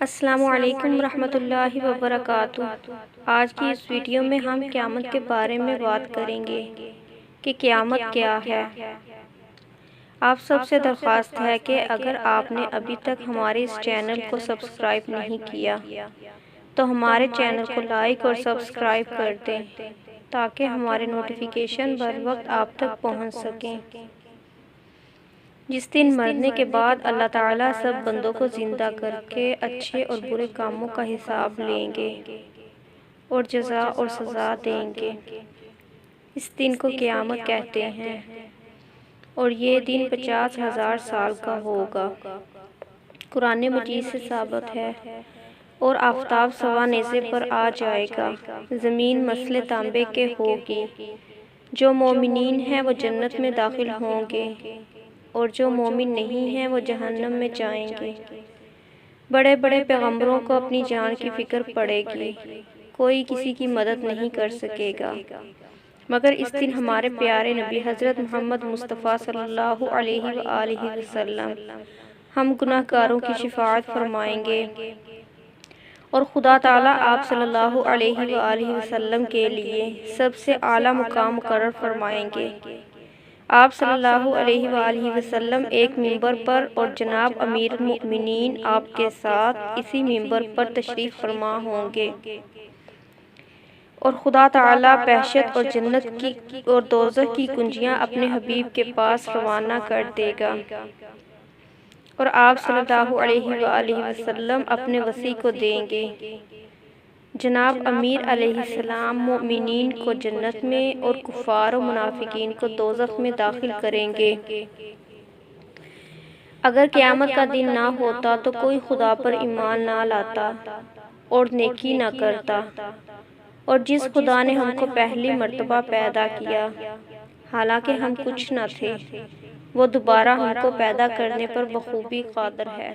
السلام علیکم ورحمۃ اللہ وبرکاتہ۔ آج کی اس ویڈیو میں ہم قیامت کے بارے میں بات کریں گے کہ قیامت کیا ہے۔ آپ سب سے درخواست ہے کہ اگر آپ نے ابھی تک ہمارے اس چینل کو سبسکرائب نہیں کیا تو ہمارے چینل کو لائک اور سبسکرائب کر دیں تاکہ ہمارے نوٹیفیکیشن بر وقت آپ تک پہنچ سکیں۔ جس دن مرنے کے بعد اللہ تعالیٰ سب بندوں کو زندہ کر کے اچھے اور برے کاموں کا حساب لیں گے اور جزا اور سزا دیں گے۔ اس دن کو قیامت کہتے ہیں اور یہ دن 50,000 سال کا ہوگا۔ قرآن مجید سے ثابت ہے۔ اور آفتاب سوا نیزے پر آ جائے گا، زمین مثل تانبے کے ہوگی، جو مومنین ہیں وہ جنت میں داخل ہوں گے اور جو مومن نہیں ہیں وہ جہنم میں جائیں گے۔ بڑے بڑے پیغمبروں کو اپنی جان کی فکر پڑے گی، کوئی کسی کی مدد نہیں کر سکے گا مگر اس دن ہمارے پیارے نبی حضرت محمد مصطفیٰ صلی اللہ علیہ وآلہ وسلم ہم گناہ گاروں کی شفاعت فرمائیں گے اور خدا تعالیٰ آپ صلی اللہ علیہ وآلہ وسلم کے لیے سب سے اعلیٰ مقام مقرر فرمائیں گے۔ آپ صلی اللہ علیہ وآلہ وسلم ایک ممبر پر اور جناب امیر المؤمنین آپ کے ساتھ اسی ممبر پر تشریف فرما ہوں گے اور خدا تعالیٰ بہشت اور جنت کی اور دوزخ کی کنجیاں اپنے حبیب کے پاس روانہ کر دے گا اور آپ صلی اللہ علیہ وآلہ وسلم اپنے وصی کو دیں گے۔ جناب امیر علیہ السلام مومنین کو جنت میں اور کفار و منافقین کو دوزخ میں داخل کریں گے۔ اگر قیامت کا دن نہ ہوتا تو کوئی خدا پر ایمان نہ لاتا اور نیکی نہ کرتا، اور جس خدا نے ہم کو پہلی مرتبہ پیدا کیا حالانکہ ہم کچھ نہ تھے، وہ دوبارہ ہم کو پیدا کرنے پر بخوبی قادر ہے۔